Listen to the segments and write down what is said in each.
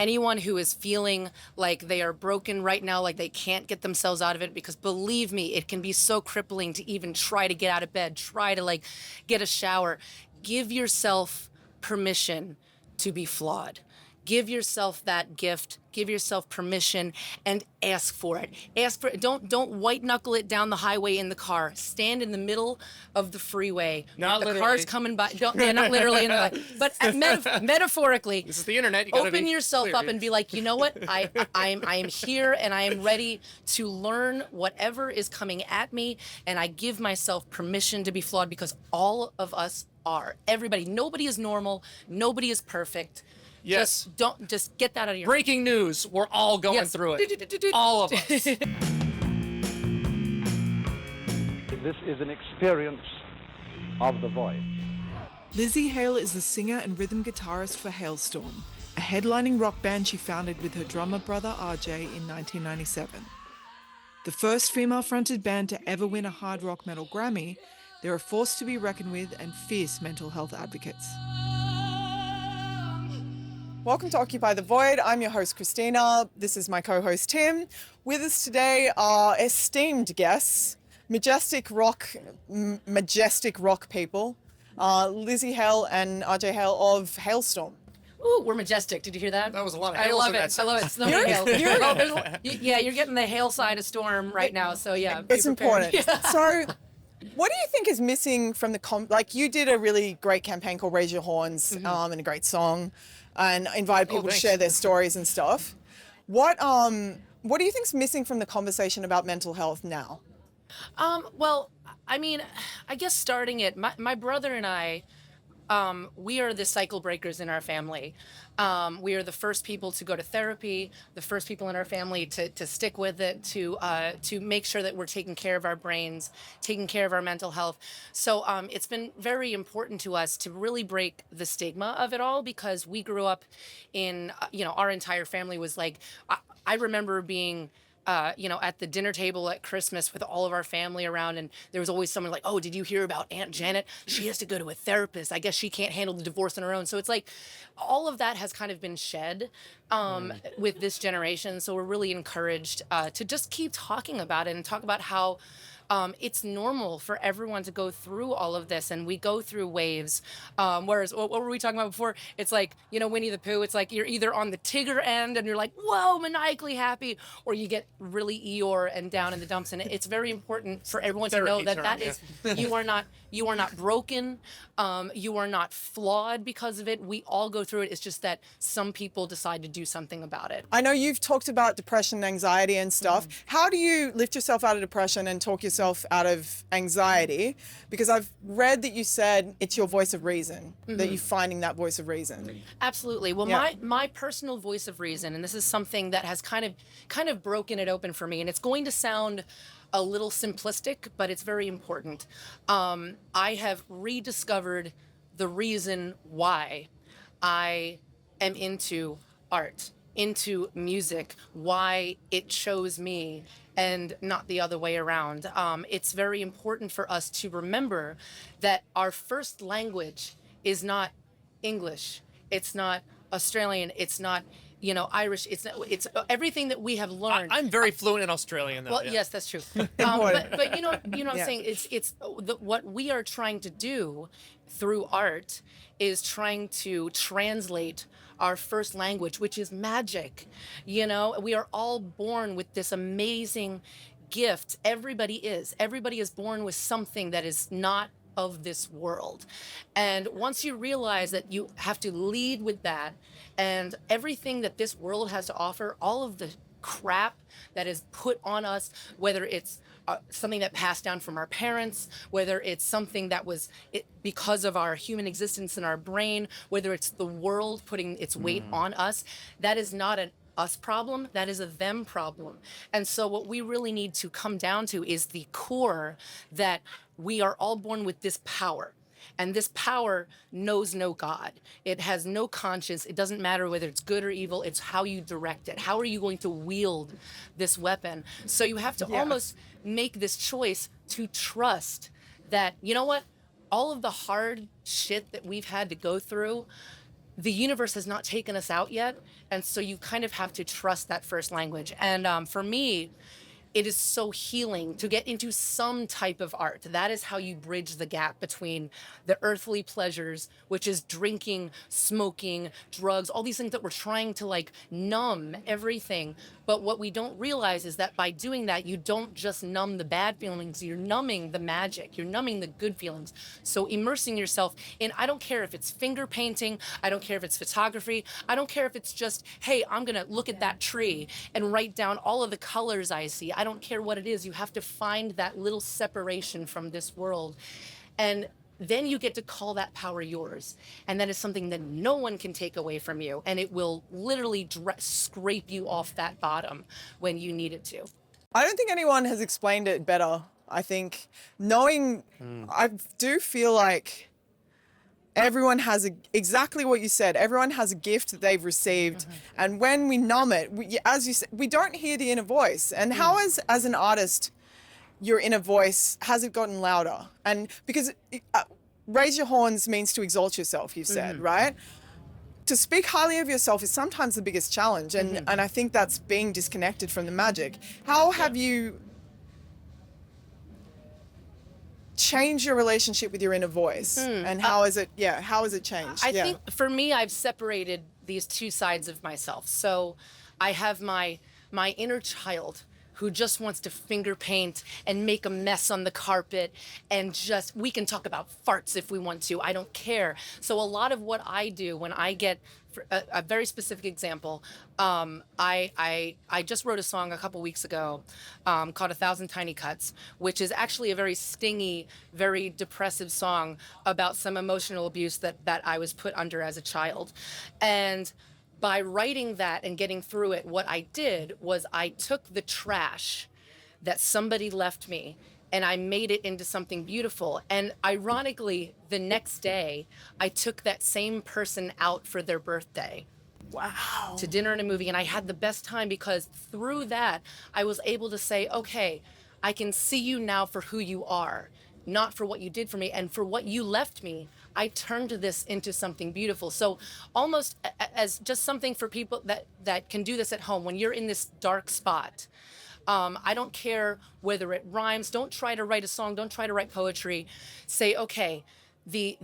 anyone who is feeling like they are broken right now, like they can't get themselves out of it, because believe me, it can be so crippling to even try to get out of bed, try to like get a shower. Give yourself permission to be flawed. Give yourself that gift. Give yourself permission and ask for it. Ask for it. Don't white knuckle it down the highway in the car. Stand in the middle of the freeway. Not the literally. Car's coming by. Not literally, but metaphorically. This is the internet. You gotta Open be yourself clear. up and be like, you know what? I am here and I am ready to learn whatever is coming at me, and I give myself permission to be flawed, because all of us are. Everybody. Nobody is normal. Nobody is perfect. Yes. Just get that out of your Breaking news. We're all going Yes. through it. All of us. This is an experience of the void. Lzzy Hale is the singer and rhythm guitarist for Halestorm, a headlining rock band she founded with her drummer brother Arejay in 1997. The first female-fronted band to ever win a hard rock metal Grammy, they're a force to be reckoned with and fierce mental health advocates. Welcome to Occupy the Void. I'm your host, Christina. This is my co-host, Tim. With us today are esteemed guests, majestic rock people, Lzzy Hale and Arejay Hale of Halestorm. Ooh, we're majestic. Did you hear that? That was a lot of I hails love in it. that I love it. sentence. Yeah, you're getting the hail side of storm right now. So yeah, be It's prepared. important. Yeah. So, what do you think is missing from the like? You did a really great campaign called "Raise Your Horns" and a great song, and invited people to thanks. share their stories and stuff. What do you think's missing from the conversation about mental health now? Well, I mean, I guess starting it, my brother and I, we are the cycle breakers in our family. We are the first people to go to therapy, the first people in our family to stick with it, to make sure that we're taking care of our brains, taking care of our mental health. So it's been very important to us to really break the stigma of it all, because we grew up in, our entire family was like, I remember being at the dinner table at Christmas with all of our family around, and there was always someone like, oh, did you hear about Aunt Janet? She has to go to a therapist. I guess she can't handle the divorce on her own. So it's like all of that has kind of been shed with this generation. So we're really encouraged to just keep talking about it and talk about how it's normal for everyone to go through all of this, and we go through waves. Whereas, what were we talking about before? It's like, Winnie the Pooh, it's like you're either on the Tigger end and you're like, whoa, maniacally happy, or you get really Eeyore and down in the dumps. And it's very important for everyone to know that is, you are not broken, you are not flawed because of it. We all go through it. It's just that some people decide to do something about it. I know you've talked about depression and anxiety and stuff. How do you lift yourself out of depression and talk yourself out of anxiety? Because I've read that you said it's your voice of reason, that you're finding that voice of reason. Absolutely. Well, Yeah. my personal voice of reason, and this is something that has kind of broken it open for me, and it's going to sound a little simplistic, but it's very important. I have rediscovered the reason why I am into art, into music, why it chose me and not the other way around. It's very important for us to remember that our first language is not English, it's not Australian, it's not Irish, it's everything that we have learned. I'm very fluent in Australian, though. Well, yeah. yes, that's true. But you know what I'm Yeah. saying? What we are trying to do through art is trying to translate our first language, which is magic. We are all born with this amazing gift. Everybody is born with something that is not of this world. And once you realize that you have to lead with that, and everything that this world has to offer, all of the crap that is put on us, whether it's something that passed down from our parents, whether it's something that was because of our human existence in our brain, whether it's the world putting its weight on us, that is not an us problem, that is a them problem. And so what we really need to come down to is the core, that we are all born with this power. And this power knows no God. It has no conscience. It doesn't matter whether it's good or evil. It's how you direct it. How are you going to wield this weapon? So you have to almost make this choice to trust that, you know what? All of the hard shit that we've had to go through, the universe has not taken us out yet. And so you kind of have to trust that first language. And for me, it is so healing to get into some type of art. That is how you bridge the gap between the earthly pleasures, which is drinking, smoking, drugs, all these things that we're trying to like numb everything. But what we don't realize is that by doing that, you don't just numb the bad feelings, you're numbing the magic, you're numbing the good feelings. So immersing yourself in, I don't care if it's finger painting, I don't care if it's photography, I don't care if it's just, hey, I'm gonna look at that tree and write down all of the colors I see. I don't care what it is. You have to find that little separation from this world. And then you get to call that power yours. And that is something that no one can take away from you. And it will literally scrape you off that bottom when you need it to. I don't think anyone has explained it better. I think knowing, I do feel like everyone has exactly what you said. Everyone has a gift that they've received. And when we numb it, as you said, we don't hear the inner voice. And how as an artist, your inner voice, has it gotten louder? And because raise your horns means to exalt yourself, you've said, right? To speak highly of yourself is sometimes the biggest challenge. And I think that's being disconnected from the magic. How have you changed your relationship with your inner voice? And how is it, how has it changed? I think for me, I've separated these two sides of myself. So I have my inner child who just wants to finger paint and make a mess on the carpet and just, we can talk about farts if we want to, I don't care. So a lot of what I do when I get, a very specific example, I just wrote a song a couple weeks ago called 1,000 Tiny Cuts, which is actually a very stingy, very depressive song about some emotional abuse that I was put under as a child. And by writing that and getting through it, what I did was I took the trash that somebody left me and I made it into something beautiful. And ironically, the next day, I took that same person out for their birthday. Wow. To dinner and a movie. And I had the best time because through that, I was able to say, okay, I can see you now for who you are, not for what you did for me. And for what you left me, I turned this into something beautiful. So almost as just something for people that can do this at home, when you're in this dark spot, I don't care whether it rhymes, don't try to write a song, don't try to write poetry. Say, okay, the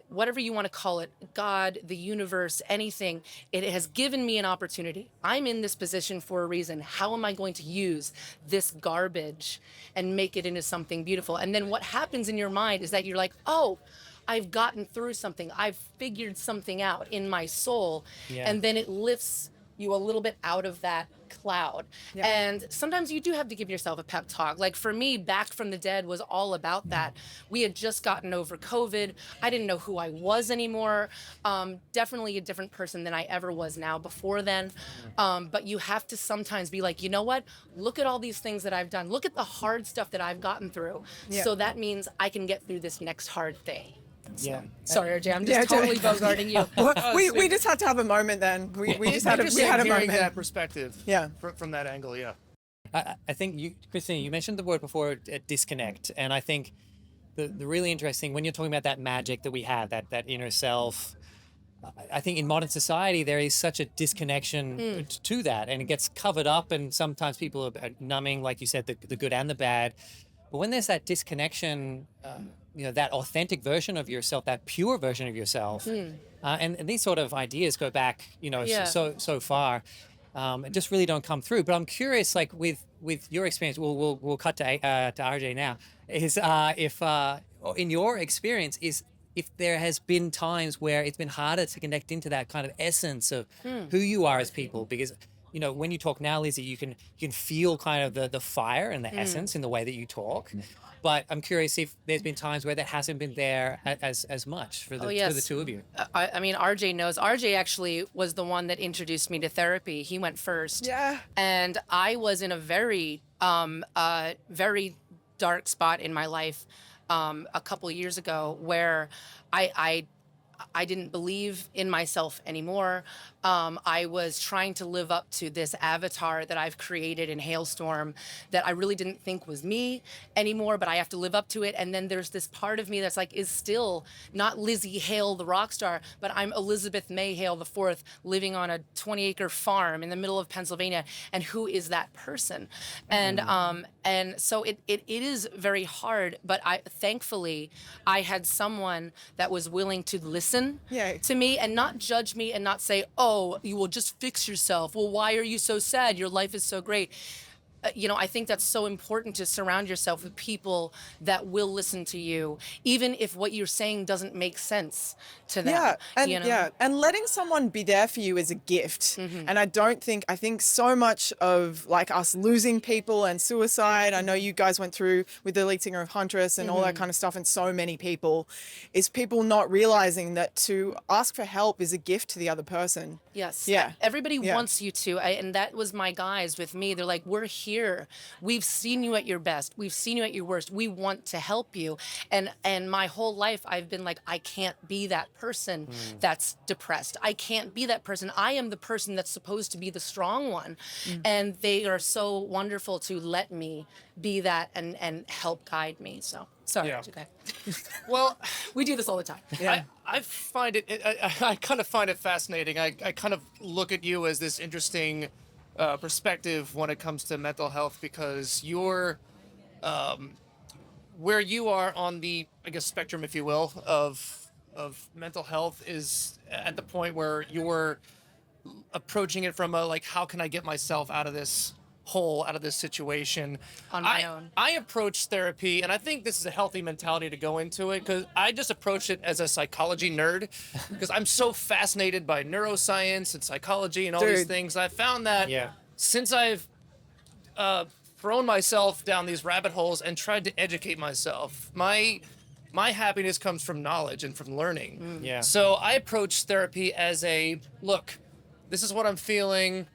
whatever you want to call it, God, the universe, anything, it has given me an opportunity. I'm in this position for a reason. How am I going to use this garbage and make it into something beautiful? And then what happens in your mind is that you're like, oh, I've gotten through something. I've figured something out in my soul. Yeah. And then it lifts you a little bit out of that cloud. Yeah. And sometimes you do have to give yourself a pep talk. Like for me, Back from the Dead was all about that. We had just gotten over COVID. I didn't know who I was anymore. Definitely a different person than I ever was now before then. But you have to sometimes be like, you know what? Look at all these things that I've done. Look at the hard stuff that I've gotten through. Yeah. So that means I can get through this next hard thing. Yeah. Sorry, Arejay, I'm just totally bogarting you. We just had to have a moment then. We had a moment. That perspective. Yeah. From that angle, yeah. I think Christina, you mentioned the word before, disconnect, and I think the really interesting when you're talking about that magic that we have, that inner self. I think in modern society there is such a disconnection to that, and it gets covered up, and sometimes people are numbing, like you said, the good and the bad. But when there's that disconnection, that authentic version of yourself, that pure version of yourself, and these sort of ideas go back, so far, just really don't come through. But I'm curious, like with your experience, we'll cut to Arejay now. Is if in your experience if there has been times where it's been harder to connect into that kind of essence of who you are as people, because when you talk now, Lzzy, you can feel kind of the fire and the essence in the way that you talk. But I'm curious if there's been times where that hasn't been there as much for the two of you. I mean, Arejay knows. Arejay actually was the one that introduced me to therapy. He went first. Yeah. And I was in a very, very dark spot in my life a couple of years ago where I didn't believe in myself anymore. I was trying to live up to this avatar that I've created in Halestorm that I really didn't think was me anymore, but I have to live up to it. And then there's this part of me that's like, is still not Lzzy Hale, the rock star, but I'm Elizabeth May Hale the fourth, living on a 20-acre farm in the middle of Pennsylvania. And who is that person? And so it is very hard, but thankfully I had someone that was willing to listen to me and not judge me and not say, oh, you will just fix yourself. Well, why are you so sad? Your life is so great. I think that's so important to surround yourself with people that will listen to you, even if what you're saying doesn't make sense to them. And letting someone be there for you is a gift. And I think so much of like us losing people and suicide, I know you guys went through with the lead singer of Huntress and all that kind of stuff, and so many people, is people not realizing that to ask for help is a gift to the other person. Yes. Yeah. Everybody wants you to. And that was my guys with me. They're like, we're here. We've seen you at your best. We've seen you at your worst. We want to help you. And my whole life, I've been like, I can't be that person that's depressed. I can't be that person. I am the person that's supposed to be the strong one. And they are so wonderful to let me be that and help guide me. So sorry. Yeah. Okay. Well, we do this all the time. I find it, I kind of find it fascinating. I kind of look at you as this interesting perspective when it comes to mental health, because you're where you are on the, I guess, spectrum, if you will, of mental health is at the point where you're approaching it from a like, how can I get myself out of this hole, out of this situation on my own. I approach therapy, and I think this is a healthy mentality to go into it, because I just approach it as a psychology nerd, because I'm so fascinated by neuroscience and psychology and all these things. I found that since I've thrown myself down these rabbit holes and tried to educate myself, my happiness comes from knowledge and from learning. So I approach therapy as a, look, this is what I'm feeling.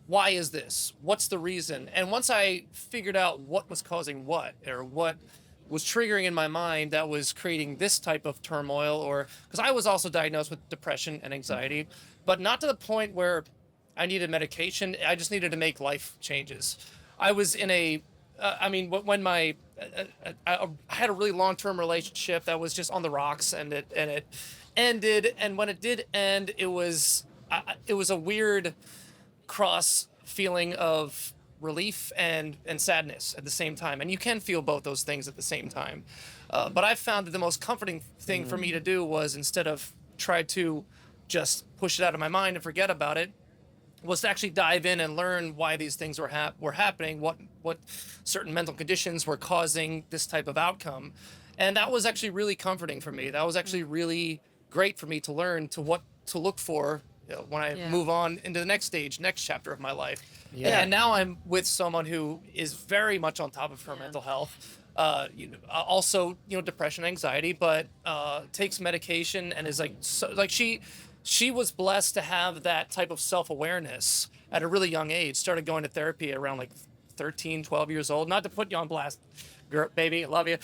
Why is this? What's the reason? And once I figured out what was causing what, or what was triggering in my mind that was creating this type of turmoil, or because I was also diagnosed with depression and anxiety, but not to the point where I needed medication. I just needed to make life changes. I was in a, when I had a really long-term relationship that was just on the rocks, and it ended. And when it did end, it was a weird cross feeling of relief and sadness at the same time. And you can feel both those things at the same time. But I found that the most comforting thing for me to do was, instead of try to just push it out of my mind and forget about it, was to actually dive in and learn why these things were happening, what certain mental conditions were causing this type of outcome. And that was actually really comforting for me. That was actually really great for me to learn to what to look for when I move on into the next stage, next chapter of my life. And now I'm with someone who is very much on top of her mental health. Also, depression, anxiety, but takes medication and is like she was blessed to have that type of self-awareness at a really young age. Started going to therapy around like 13, 12 years old. Not to put you on blast, girl, baby, I love you.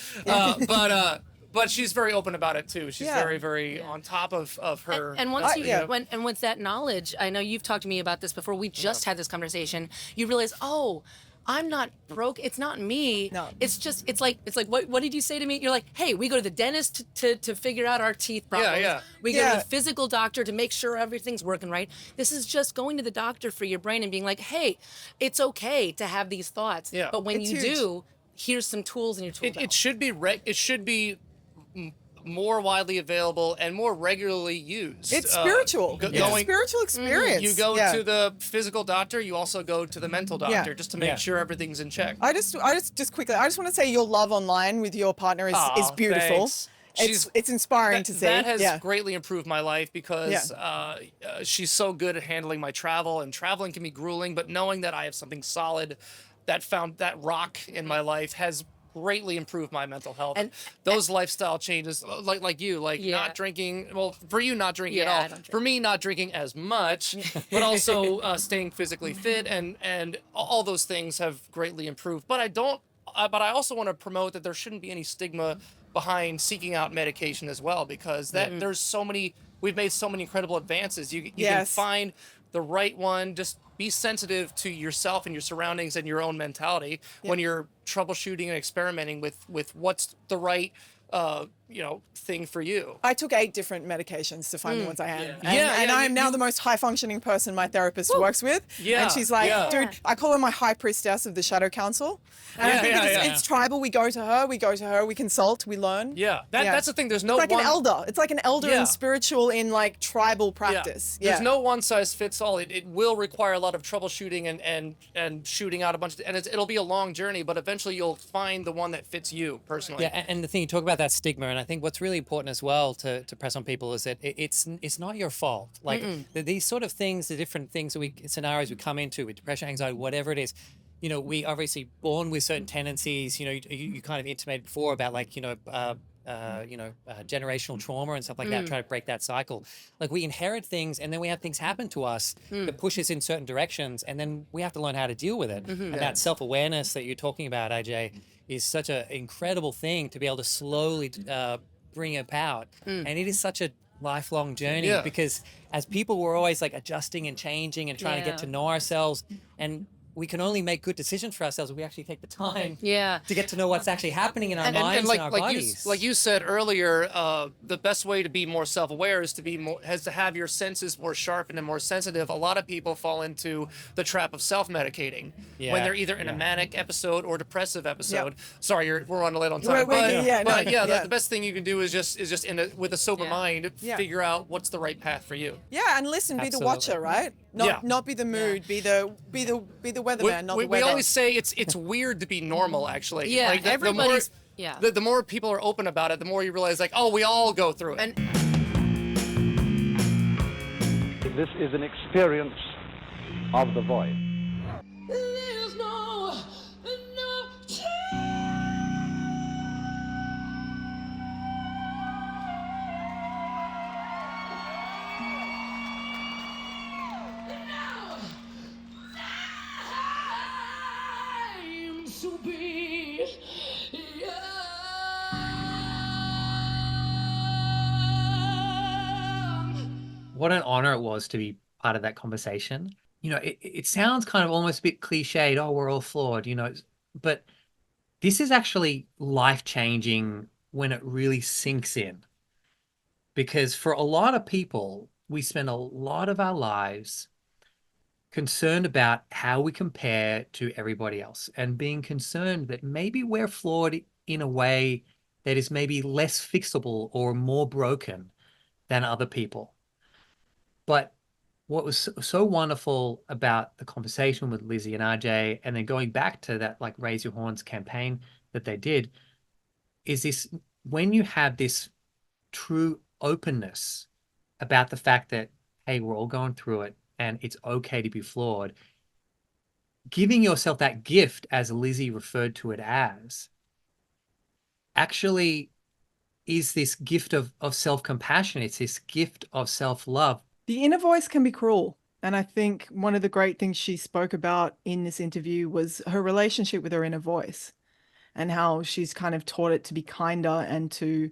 But she's very open about it too. She's very, very on top of her. And once and with that knowledge, I know you've talked to me about this before. We just had this conversation. You realize, oh, I'm not broke. It's not me. No. It's like what did you say to me? You're like, hey, we go to the dentist to figure out our teeth problems. We go to the physical doctor to make sure everything's working right. This is just going to the doctor for your brain and being like, hey, it's okay to have these thoughts. But when you do, here's some tools in your tool belt. It should be more widely available and more regularly used. It's spiritual. It's a spiritual experience. You go to the physical doctor, you also go to the mental doctor just to make sure everything's in check. I just quickly, I just want to say your love online with your partner is beautiful. Thanks. It's inspiring to see. That has greatly improved my life, because she's so good at handling my travel, and traveling can be grueling, but knowing that I have something solid that found that rock in my life has greatly improved my mental health. And those lifestyle changes, like you, not drinking. Well, for you, not drinking at all. I don't drink. For me, not drinking as much, but also staying physically fit, and all those things have greatly improved. But I also want to promote that there shouldn't be any stigma behind seeking out medication as well, because there's so many we've made so many incredible advances. You can Yes. find the right one. Just be sensitive to yourself and your surroundings and your own mentality when you're troubleshooting and experimenting with what's the right thing for you. I took 8 different medications to find the ones I had. And, Yeah, and yeah, I'm now the most high functioning person my therapist works with. Yeah, And she's like, yeah. dude, I call her my high priestess of the Shadow Council. And I think it's tribal. We go to her, we consult, we learn. Yeah, that's the thing. There's no It's like one, an elder. It's like an elder Yeah. in spiritual, in like tribal practice. There's no one size fits all. It will require a lot of troubleshooting and shooting out a bunch of, and it'll be a long journey, but eventually you'll find the one that fits you personally. Yeah, and the thing, you talk about that stigma, and I think what's really important as well to press on people is that it's not your fault. Like these sort of things, the different things that scenarios we come into with depression, anxiety, whatever it is, you know, we obviously born with certain tendencies. You know, you kind of intimated before about like generational trauma and stuff like that, try to break that cycle. Like we inherit things and then we have things happen to us that push us in certain directions, and then we have to learn how to deal with it. And that self-awareness that you're talking about, Ajay, is such an incredible thing to be able to slowly bring about. And it is such a lifelong journey because as people, we're always like adjusting and changing and trying to get to know ourselves, and we can only make good decisions for ourselves if we actually take the time to get to know what's actually happening in our minds and our bodies. Like you said earlier, the best way to be more self-aware is to have your senses more sharpened and more sensitive. A lot of people fall into the trap of self-medicating when they're either in a manic episode or depressive episode. Sorry, we're running late on time. The best thing you can do is just with a sober mind, figure out what's the right path for you. Yeah, and listen, be the watcher, right? Not be the mood, be the weatherman, not the we weather. always say it's weird to be normal, actually. Yeah, like everybody's the more people are open about it, the more you realize, like, oh, we all go through it. And This is an experience of the void. there's no to be What an honor it was to be part of that conversation. You know, it sounds kind of almost a bit cliched, oh, we're all flawed, you know, but this is actually life-changing when it really sinks in. Because for a lot of people, we spend a lot of our lives concerned about how we compare to everybody else and being concerned that maybe we're flawed in a way that is maybe less fixable or more broken than other people. But what was so wonderful about the conversation with Lzzy and Arejay, and then going back to that like Raise Your Horns campaign that they did, is this: when you have this true openness about the fact that, hey, we're all going through it and it's okay to be flawed, giving yourself that gift, as Lzzy referred to it as, actually is this gift of self-compassion. It's this gift of self-love. The inner voice can be cruel. And I think one of the great things she spoke about in this interview was her relationship with her inner voice and how she's kind of taught it to be kinder and to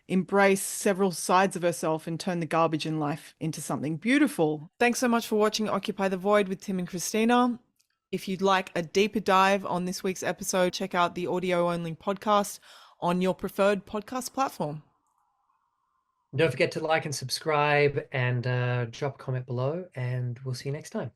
embrace several sides of herself and turn the garbage in life into something beautiful. Thanks so much for watching Occupy the Void with Tim and Christina. If you'd like a deeper dive on this week's episode, check out the audio-only podcast on your preferred podcast platform. Don't forget to like and subscribe and drop a comment below, and we'll see you next time.